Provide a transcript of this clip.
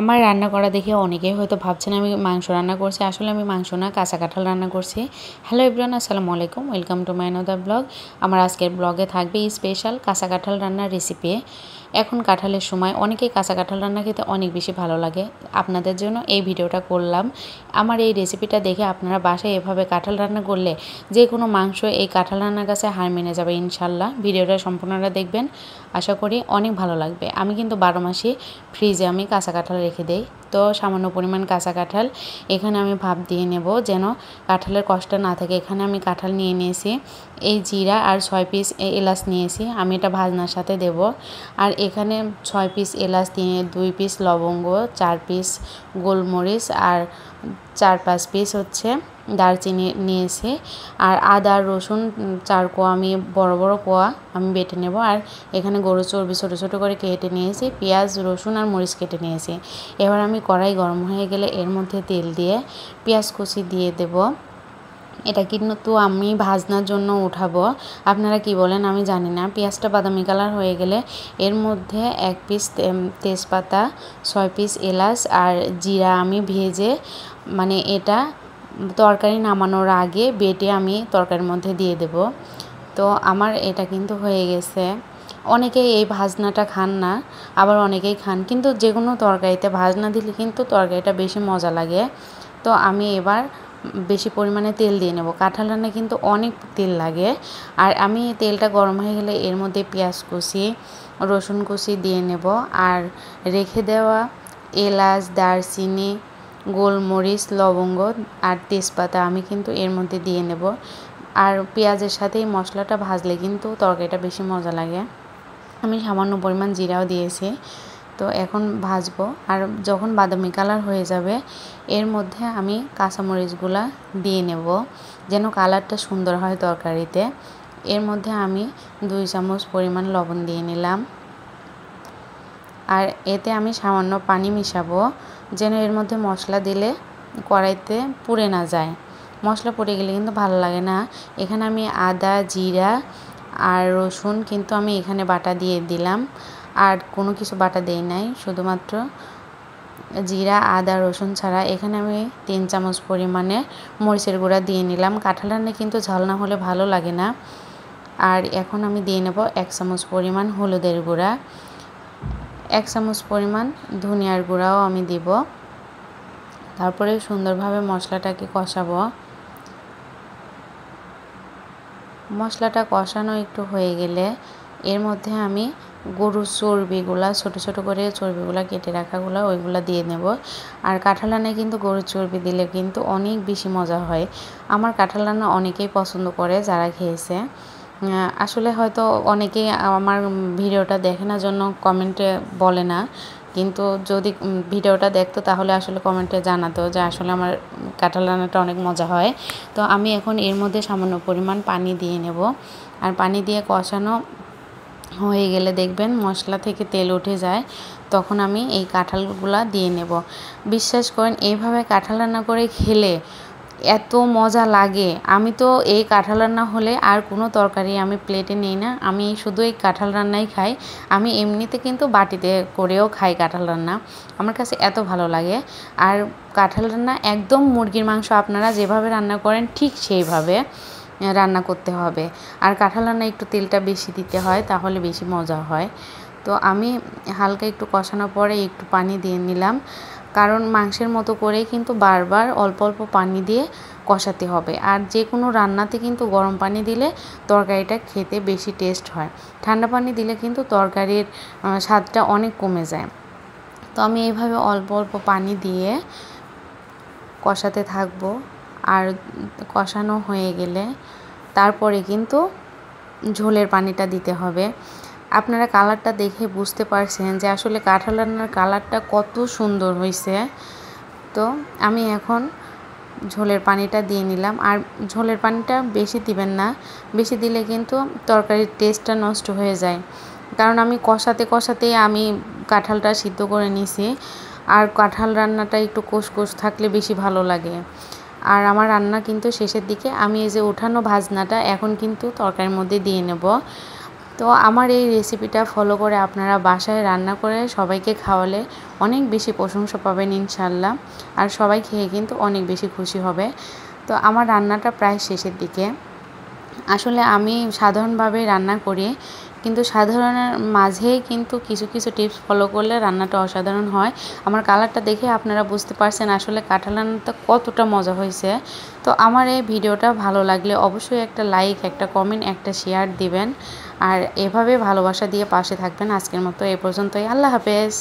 আমার রান্না করা দেখে অনেকেই হয়তো ভাবছেন আমি মাংস রান্না করছি। আসলে আমি মাংস না, কাঁচা কাঁঠাল রান্না করছি। হ্যালো এভরিওয়ান, আসসালামু আলাইকুম, welcome to my another blog. আমার আজকের ব্লগে থাকবে স্পেশাল কাঁচা কাঁঠাল রান্নার রেসিপি। এখন কাঁঠালের সময় অনেকেই কাঁচা কাঁঠাল রান্না খেতে অনেক বেশি ভালো লাগে। আপনাদের জন্য এই ভিডিওটা করলাম। আমার এই রেসিপিটা দেখে আপনারা বাসায় এভাবে কাঁঠাল রান্না করলে যে কোনো মাংস এই কাঁঠাল রান্নার কাছে হার মেনে যাবে ইনশাল্লাহ। ভিডিওটা সম্পূর্ণটা দেখবেন, আশা করি অনেক ভালো লাগবে। আমি কিন্তু 12 মাসই ফ্রিজে আমি কাঁচা কাঁঠাল রেখে দেই। তো সামান্য পরিমাণ কাঁচা কাঁঠাল এখানে আমি ভাপ দিয়ে নেব যেন কাঁঠালের কষ্ট না থাকে। এখানে আমি কাঁঠাল নিয়ে নিয়েছি, এই জিরা আর 6 পিস এলাচ নিয়েছি, আমি এটা ভাজনার সাথে দেব। আর এখানে 6 পিস এলাচ দিয়ে 2 পিস লবঙ্গ, 4 পিস গোলমরিচ আর 4-5 পিস হচ্ছে দারচিনি নিয়েছি। আর আদা রসুন 4 কোয়া আমি বড় বড় কোয়া আমি বেটে নেব। আর এখানে গরুর চর্বি ছোটো ছোটো করে কেটে নিয়েছি, পেঁয়াজ রসুন আর মরিচ কেটে নিয়েছি। এবার আমি কড়াই গরম হয়ে গেলে এর মধ্যে তেল দিয়ে পেঁয়াজ কুচি দিয়ে দেব। এটা কিন্তু আমি ভাজনার জন্য উঠাবো, আপনারা কি বলেন আমি জানি না। পেঁয়াজটা বাদামি কালার হয়ে গেলে এর মধ্যে 1 পিস তেজপাতা, 6 পিস এলাচ আর জিরা আমি ভেজে মানে এটা তরকারি নামানোর আগে বেটে আমি তরকারির মধ্যে দিয়ে দেব। তো আমার এটা কিন্তু হয়ে গেছে। অনেকেই এই ভাজনাটা খান না, আবার অনেকেই খান, কিন্তু যে কোনো তরকারিতে ভাজনা দিলে কিন্তু তরকারিটা বেশি মজা লাগে। তো আমি এবার বেশি পরিমাণে তেল দিয়ে নেব। কাঁঠাল রান্না কিন্তু অনেক তেল লাগে। আর আমি তেলটা গরম হয়ে গেলে এর মধ্যে পেঁয়াজ কুচি, রসুন কুচি দিয়ে নেব। আর রেখে দেওয়া এলাচ, দারচিনি, গোলমরিচ, লবঙ্গ আর তেজপাতা আমি কিন্তু এর মধ্যে দিয়ে নেব। আর পেঁয়াজের সাথে এই মশলাটা ভাজলে কিন্তু তরকারিটা বেশি মজা লাগে। আমি সামান্য পরিমাণ জিরাও দিয়েছি। তো এখন ভাজবো। আর যখন বাদামি কালার হয়ে যাবে এর মধ্যে আমি কাঁচামরিচগুলা দিয়ে নেব যেন কালারটা সুন্দর হয় তরকারিতে। এর মধ্যে আমি 2 চামচ পরিমাণ লবণ দিয়ে নিলাম। আর এতে আমি সামান্য পানি মিশাবো যেন এর মধ্যে মশলা দিলে কড়াইতে পুড়ে না যায়। মশলা পুড়ে গেলে কিন্তু ভালো লাগে না। এখানে আমি আদা, জিরা আর রসুন কিন্তু আমি এখানে বাটা দিয়ে দিলাম, আর কোনো কিছু বাটা দেই নাই, শুধুমাত্র জিরা, আদা, রসুন ছাড়া। এখানে আমি 3 চামচ পরিমাণে মরিচের গুঁড়া দিয়ে নিলাম। কাঁঠাল রান্না কিন্তু ঝাল না হলে ভালো লাগে না। আর এখন আমি দিয়ে নেব 1 চামচ পরিমাণ হলুদের গুঁড়া, 1 চামচ পরিমাণ ধনিয়ার গুঁড়াও আমি দিব। তারপরে সুন্দরভাবে মশলাটাকে কষাবো। মশলাটা কষানো একটু হয়ে গেলে এর মধ্যে আমি গরুর চর্বিগুলা ছোটো ছোটো করে চর্বিগুলা কেটে রাখাগুলো ওইগুলো দিয়ে নেব। আর কাঁঠাল রান্নায় কিন্তু গরুর চর্বি দিলে কিন্তু অনেক বেশি মজা হয়। আমার কাঁঠাল রান্না অনেকেই পছন্দ করে যারা খেয়েছে। আসলে হয়তো অনেকেই আমার ভিডিওটা দেখে না জন্য কমেন্টে বলে না, কিন্তু যদি ভিডিওটা দেখতো তাহলে আসলে কমেন্টে জানাতো যে আসলে আমার কাঁঠাল রান্নাটা অনেক মজা হয়। তো আমি এখন এর মধ্যে সামান্য পরিমাণ পানি দিয়ে নেব। আর পানি দিয়ে কষানো হয়ে গেলে দেখবেন মশলা থেকে তেল উঠে যায়, তখন আমি এই কাঁঠালগুলা দিয়ে নেব। বিশ্বাস করেন এইভাবে কাঁঠাল রান্না করে খেলে এত মজা লাগে। আমি তো এই কাঁঠাল রান্না হলে আর কোনো তরকারি আমি প্লেটে নিই না, আমি শুধু এই কাঁঠাল রান্নাই খাই। আমি এমনিতে কিন্তু বাটিতে করেও খাই কাঁঠাল রান্না, আমার কাছে এত ভালো লাগে। আর কাঁঠাল রান্না একদম মুরগির মাংস আপনারা যেভাবে রান্না করেন ঠিক সেইভাবে রান্না করতে হবে। আর কাঁঠাল রান্না একটু তেলটা বেশি দিতে হয়, তাহলে বেশি মজা হয়। তো আমি হালকা একটু কষানোর পরে একটু পানি দিয়ে নিলাম, কারণ মাংসের মতো করেই কিন্তু বারবার অল্প অল্প পানি দিয়ে কষাতে হবে। আর যে কোনো রান্নাতে কিন্তু গরম পানি দিলে তরকারিটা খেতে বেশি টেস্ট হয়, ঠান্ডা পানি দিলে কিন্তু তরকারির স্বাদটা অনেক কমে যায়। তো আমি এইভাবে অল্প অল্প পানি দিয়ে কষাতে থাকবো। আর কষানো হয়ে গেলে তারপরে কিন্তু ঝোলের পানিটা দিতে হবে। আপনারা কালারটা দেখে বুঝতে পারছেন যে আসলে কাঁঠাল রান্নার কালারটা কত সুন্দর হয়েছে। তো আমি এখন ঝোলের পানিটা দিয়ে নিলাম। আর ঝোলের পানিটা বেশি দিবেন না, বেশি দিলে কিন্তু তরকারির টেস্টটা নষ্ট হয়ে যায়। কারণ আমি কষাতে কষাতেই আমি কাঁঠালটা সিদ্ধ করে নিছি। আর কাঁঠাল রান্নাটা একটু কষকষ থাকলে বেশি ভালো লাগে। আর আমার রান্না কিন্তু শেষের দিকে। আমি এই যে ওঠানো ভাজনাটা এখন কিন্তু তরকারির মধ্যে দিয়ে নেব। তো আমার এই রেসিপিটা ফলো করে আপনারা বাসায় রান্না করে সবাইকে খাওয়ালে অনেক বেশি প্রশংসা পাবেন ইনশাল্লাহ। আর সবাই খেয়ে কিন্তু অনেক বেশি খুশি হবে। তো আমার রান্নাটা প্রায় শেষের দিকে। আসলে আমি সাধারণভাবে রান্না করি, কিন্তু সাধারণের মাঝে কিন্তু কিছু কিছু টিপস ফলো করলে রান্নাটা অসাধারণ হয়। আমার কালারটা দেখে আপনারা বুঝতে পারছেন আসলে কাঁঠাল রান্নাটা কতটা মজা হয়েছে। তো আমার এই ভিডিওটা ভালো লাগলে অবশ্যই একটা লাইক, একটা কমেন্ট, একটা শেয়ার দিবেন। আর এভাবে ভালোবাসা দিয়ে পাশে থাকবেন। আজকের মতো এ পর্যন্তই। আল্লাহ হাফেজ।